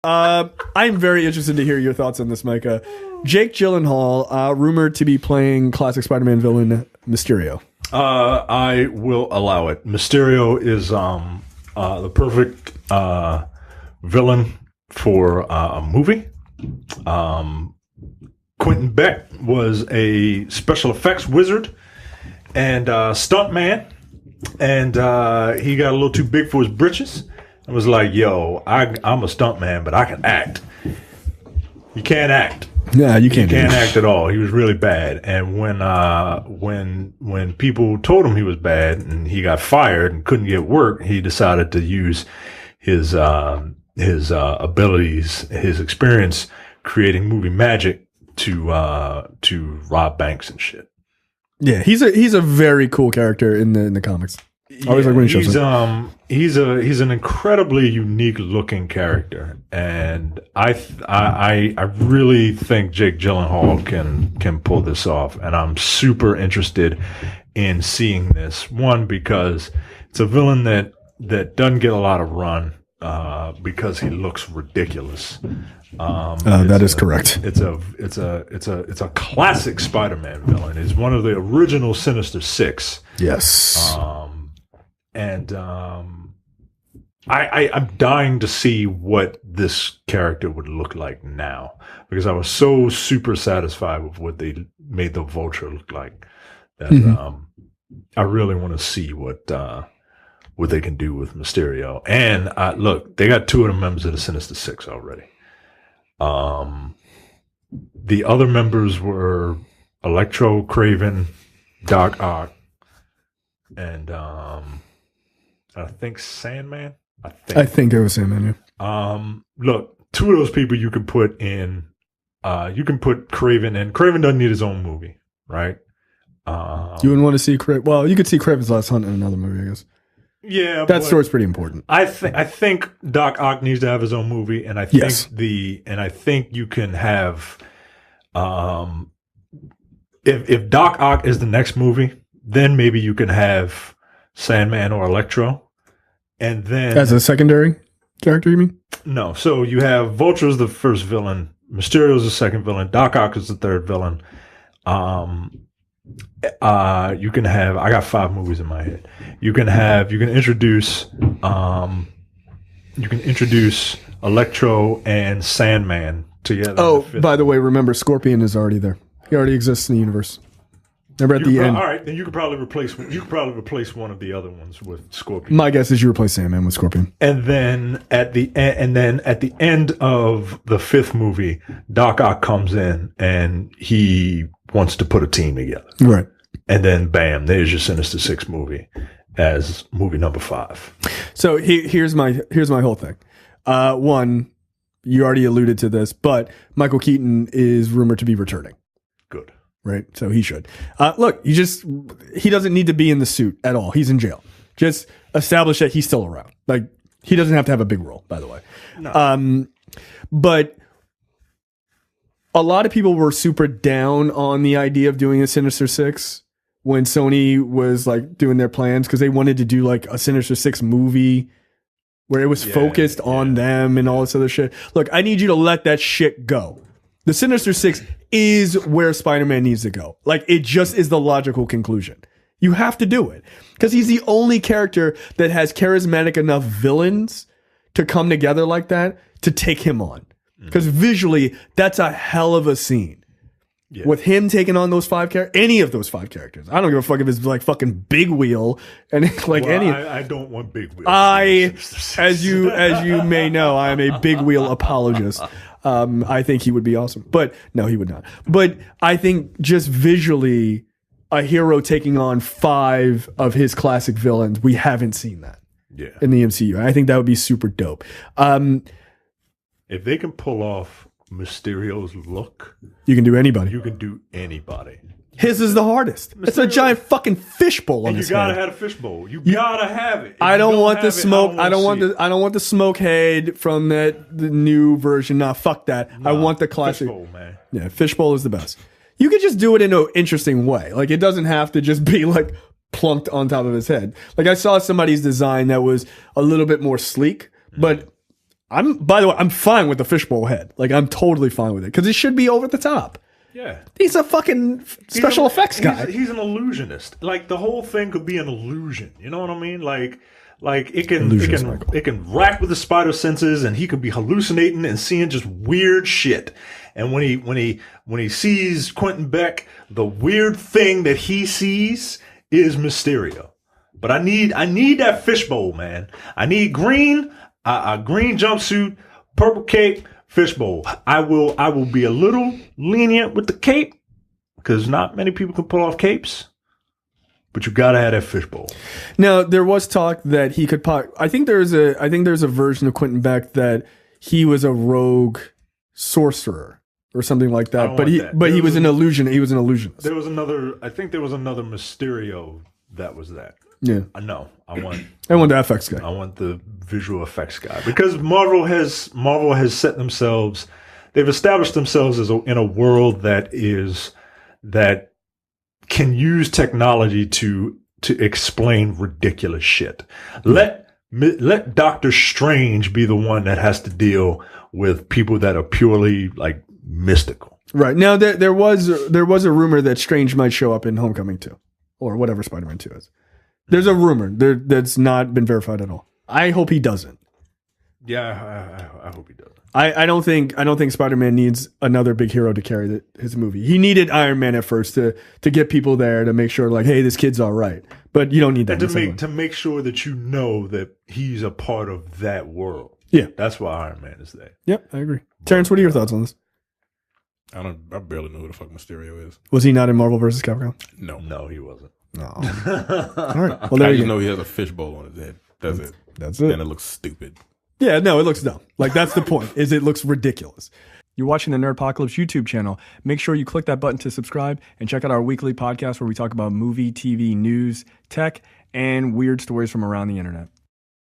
I'm very interested to hear your thoughts on this, Micah. Jake Gyllenhaal, rumored to be playing classic Spider-Man villain Mysterio. I will allow it. Mysterio is the perfect villain for a movie. Quentin Beck was a special effects wizard and stunt man, and he got a little too big for his britches. I was like, "Yo, I'm a stunt man, but I can act. You can't act. Yeah, you can't act at all." He was really bad, and when people told him he was bad and he got fired and couldn't get work, he decided to use his abilities, his experience creating movie magic to rob banks and shit. Yeah, he's a very cool character in the comics. I always like when he shows up. He's an incredibly unique looking character, and I really think Jake Gyllenhaal can pull this off, and I'm super interested in seeing this one because it's a villain that doesn't get a lot of run because he looks ridiculous. That is correct. It's a classic Spider-Man villain. It's one of the original Sinister Six. Yes. I'm dying to see what this character would look like now because I was so super satisfied with what they made the Vulture look like that I really want to see what they can do with Mysterio. And look, they got two of the members of the Sinister Six already. The other members were Electro, Kraven, Doc Ock, and I think Sandman. I think it was Sandman. Yeah. Look, two of those people you can put in. You can put Kraven in. Kraven doesn't need his own movie, right? You wouldn't want to see Kraven. Well, you could see Kraven's Last Hunt in another movie, I guess. Yeah, that story's pretty important. I think Doc Ock needs to have his own movie, and I think you can have. If Doc Ock is the next movie, then maybe you can have Sandman or Electro. And then as a secondary character, you mean? No. So you have Vulture's the first villain, Mysterio's the second villain, Doc Ock is the third villain. You can have. I got 5 movies in my head. You can introduce Electro and Sandman together. Oh, by the way, remember Scorpion is already there. He already exists in the universe. Remember at the end. All right, then you could probably replace one of the other ones with Scorpion. My guess is you replace Sandman with Scorpion. And then at the end of the 5th movie, Doc Ock comes in and he wants to put a team together. Right. And then bam, there's your Sinister Six movie as movie number 5. So here's my whole thing. One, you already alluded to this, but Michael Keaton is rumored to be returning. Good. Right, so he should. Look, he doesn't need to be in the suit at all. He's in jail. Just establish that he's still around. Like, he doesn't have to have a big role, by the way. No. But a lot of people were super down on the idea of doing a Sinister Six when Sony was like doing their plans because they wanted to do like a Sinister Six movie where it was focused on them and all this other shit. Look, I need you to let that shit go. The Sinister Six is where Spider-Man needs to go. Like, it just is the logical conclusion. You have to do it. Because he's the only character that has charismatic enough villains to come together like that to take him on. Because visually, that's a hell of a scene. Yeah. With him taking on those 5 characters, any of those 5 characters. I don't give a fuck if it's like fucking Big Wheel and like any. I don't want Big Wheel. As you may know, I am a Big Wheel apologist. I think he would be awesome, but no, he would not. But I think just visually, a hero taking on 5 of his classic villains, we haven't seen that in the MCU. I think that would be super dope. If they can pull off Mysterio's look, you can do anybody. You can do anybody. His is the hardest. Mysterio, it's a giant fucking fishbowl on his head. You gotta have a fishbowl. You gotta have it. I don't want the smoke. I don't want the smoke head from the new version. Nah, fuck that. I want the classic. Fishbowl, man. Yeah, fishbowl is the best. You could just do it in an interesting way. Like, it doesn't have to just be like plunked on top of his head. Like, I saw somebody's design that was a little bit more sleek, but By the way, I'm fine with the fishbowl head. Like, I'm totally fine with it because it should be over the top. Yeah. He's a fucking special effects guy. He's an illusionist. Like, the whole thing could be an illusion. You know what I mean? Like it can rack with the spider senses, and he could be hallucinating and seeing just weird shit. And when he sees Quentin Beck, the weird thing that he sees is Mysterio. But I need that fishbowl, man. I need green, a green jumpsuit, purple cape, fishbowl. I will be a little lenient with the cape because not many people can pull off capes. But you gotta have that fishbowl. Now there was talk that he could. I think there's a version of Quentin Beck that he was a rogue sorcerer or something like that. But he was an illusion. He was an illusionist. There was another. I think there was another Mysterio that was that. Yeah. No, I want the FX guy. I want the visual effects guy because Marvel has set themselves. They've established themselves in a world that can use technology to explain ridiculous shit. Let Doctor Strange be the one that has to deal with people that are purely like mystical. Right. Now there was a rumor that Strange might show up in Homecoming 2 or whatever Spider-Man 2 is. There's a rumor that's not been verified at all. I hope he doesn't. Yeah, I hope he doesn't. I don't think Spider-Man needs another big hero to carry his movie. He needed Iron Man at first to get people there to make sure, like, hey, this kid's all right. But you don't need that. And to make sure that you know that he's a part of that world. Yeah, that's why Iron Man is there. Yep, I agree. Terrence, what are your thoughts on this? I barely know who the fuck Mysterio is. Was he not in Marvel vs. Capcom? No, he wasn't. No. All right. Well, there I you just go. know he has a fishbowl on his head. That's it. That's it. And it looks stupid. Yeah, no, it looks dumb. Like, that's the point, is it looks ridiculous. You're watching the Nerdpocalypse YouTube channel. Make sure you click that button to subscribe and check out our weekly podcast where we talk about movie, TV, news, tech, and weird stories from around the internet.